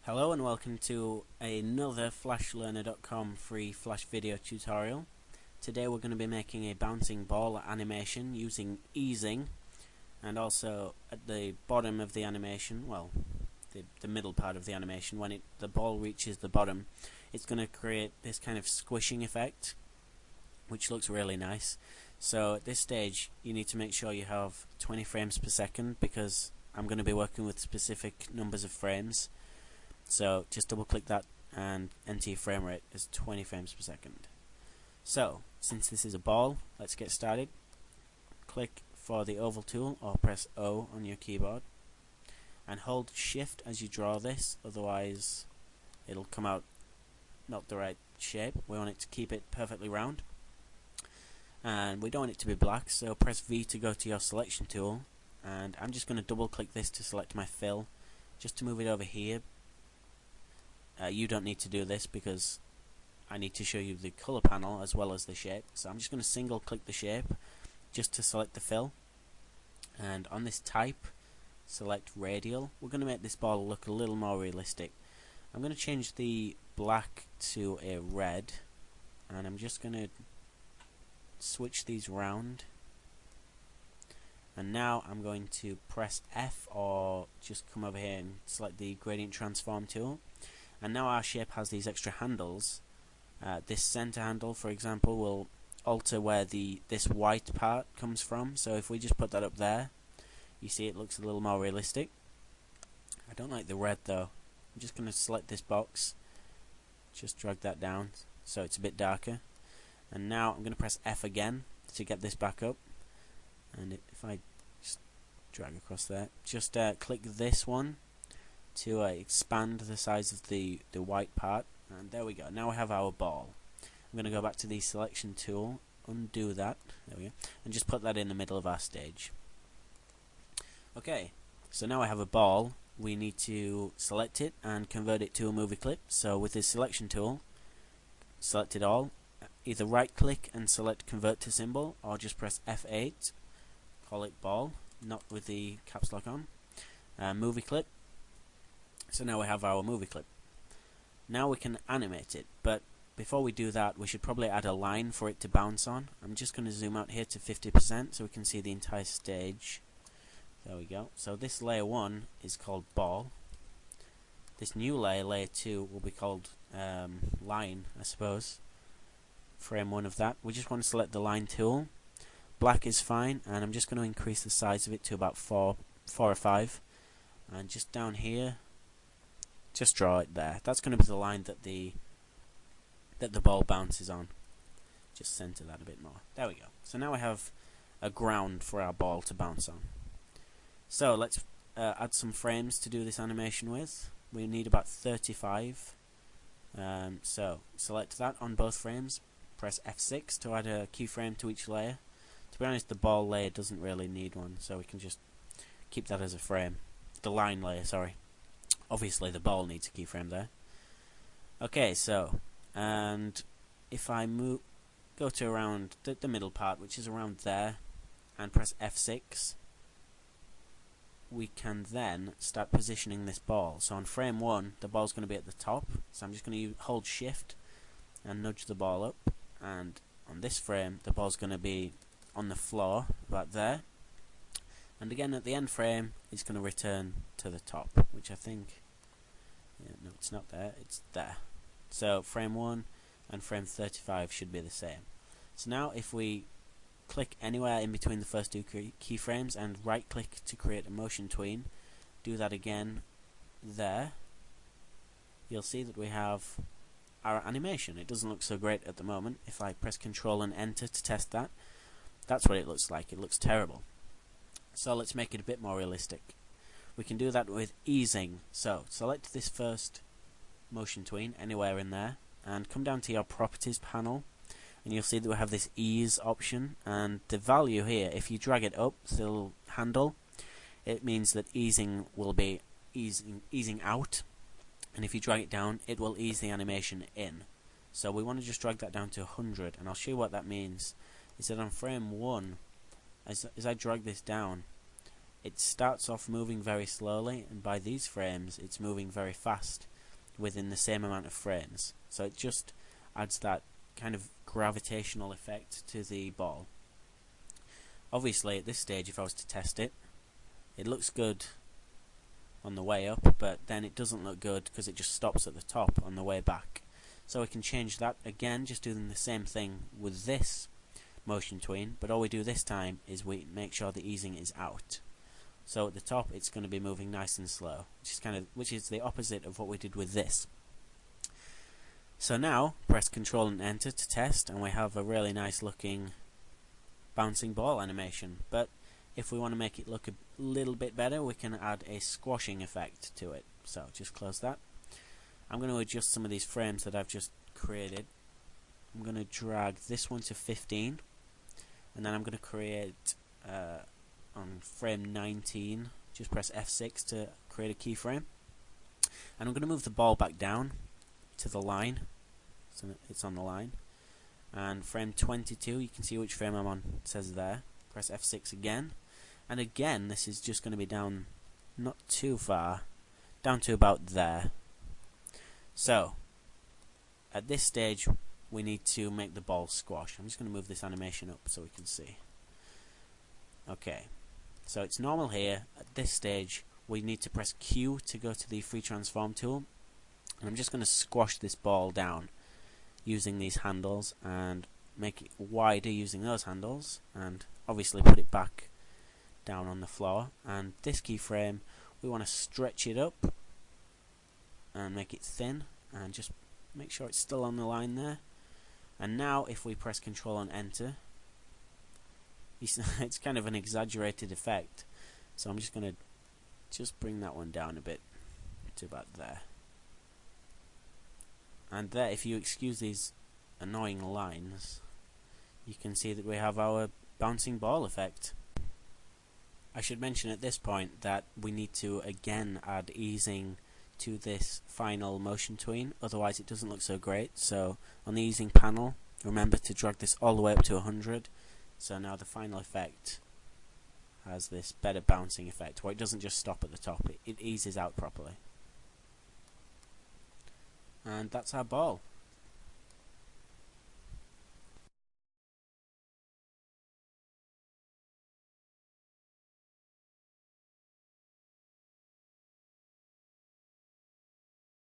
Hello and welcome to another flashlearner.com free flash video tutorial. Today we're going to be making a bouncing ball animation using easing, and also at the bottom of the animation, well, the middle part of the animation, when the ball reaches the bottom, it's going to create this kind of squishing effect, which looks really nice. So at this stage you need to make sure you have 20 frames per second, because I'm going to be working with specific numbers of frames. So just double click that and enter your frame rate as 20 frames per second. So since this is a ball, let's get started. Click for the oval tool or press O on your keyboard and hold shift as you draw this, otherwise it'll come out not the right shape. We want it to keep it perfectly round, and we don't want it to be black, so press V to go to your selection tool, and I'm just going to double click this to select my fill, just to move it over here. You don't need to do this because I need to show you the color panel as well as the shape. So I'm just going to single click the shape just to select the fill, and on this type select radial. We're going to make this ball look a little more realistic. I'm going to change the black to a red, and I'm just going to switch these round, and now I'm going to press F or just come over here and select the gradient transform tool. And now our shape has these extra handles. This center handle, for example, will alter where this white part comes from. So if we just put that up there, you see it looks a little more realistic. I don't like the red though. I'm just going to select this box, just drag that down so it's a bit darker. And now I'm going to press F again to get this back up. And if I just drag across there, just click this one to expand the size of the white part, and there we go. Now we have our ball. I'm going to go back to the selection tool, undo that, there we go, and just put that in the middle of our stage. Okay, so now I have a ball. We need to select it and convert it to a movie clip. So with the selection tool, select it all, either right click and select convert to symbol, or just press F8, call it ball, not with the caps lock on, movie clip. So now we have our movie clip. Now we can animate it, but before we do that we should probably add a line for it to bounce on. I'm just going to zoom out here to 50% so we can see the entire stage. There we go. So this layer 1 is called ball. This new layer, layer 2, will be called line, I suppose. Frame 1 of that. We just want to select the line tool. Black is fine, and I'm just going to increase the size of it to about 4 or 5. And just down here, just draw it there. That's going to be the line that the ball bounces on. Just center that a bit more. There we go. So now we have a ground for our ball to bounce on. So let's add some frames to do this animation with. We need about 35. So select that on both frames. Press F6 to add a keyframe to each layer. To be honest, the ball layer doesn't really need one, so we can just keep that as a frame. The line layer, sorry. Obviously the ball needs a keyframe there. Okay, so, and if I go to around the middle part, which is around there, and press F6, we can then start positioning this ball. So on frame 1, the ball's going to be at the top, so I'm just going to hold shift and nudge the ball up, and on this frame the ball's going to be on the floor, about there. And again at the end frame it's going to return to the top, which I think, no, it's not there, it's there. So frame 1 and frame 35 should be the same. So now if we click anywhere in between the first two keyframes and right click to create a motion tween, do that again there, you'll see that we have our animation. It doesn't look so great at the moment. If I press Control and Enter to test that, that's what it looks like. It looks terrible. So let's make it a bit more realistic. We can do that with easing. So select this first motion tween anywhere in there and come down to your properties panel, and you'll see that we have this ease option, and the value here, if you drag it up the little handle, it means that easing will be easing out, and if you drag it down it will ease the animation in. So we want to just drag that down to 100, and I'll show you what that means. Is that on frame 1, as I drag this down, it starts off moving very slowly, and by these frames it's moving very fast. within the same amount of frames. So it just adds that kind of gravitational effect to the ball. Obviously at this stage, if I was to test it, it looks good on the way up, but then it doesn't look good because it just stops at the top on the way back. So we can change that again, just doing the same thing with this motion tween, but all we do this time is we make sure the easing is out. So at the top it's going to be moving nice and slow, which is the opposite of what we did with this. So now press Control and Enter to test, and we have a really nice looking bouncing ball animation. But if we want to make it look a little bit better, we can add a squashing effect to it. So just close that. I'm going to adjust some of these frames that I've just created. I'm going to drag this one to 15, and then I'm going to create on frame 19, just press F6 to create a keyframe, and I'm going to move the ball back down to the line, so it's on the line, and frame 22, you can see which frame I'm on, it says there. Press F6 again, and again this is just going to be down not too far, down to about there. So at this stage we need to make the ball squash. I'm just going to move this animation up so we can see. Okay, so it's normal here. At this stage we need to press Q to go to the free transform tool, and I'm just going to squash this ball down using these handles and make it wider using those handles, and obviously put it back down on the floor. And this keyframe, we want to stretch it up and make it thin, and just make sure it's still on the line there. And now if we press Control and Enter, it's kind of an exaggerated effect, so I'm just going to bring that one down a bit to about there. And there, if you excuse these annoying lines, you can see that we have our bouncing ball effect. I should mention at this point that we need to again add easing to this final motion tween, otherwise it doesn't look so great. So on the easing panel, remember to drag this all the way up to 100. So now the final effect has this better bouncing effect, where it doesn't just stop at the top, it eases out properly. And that's our ball.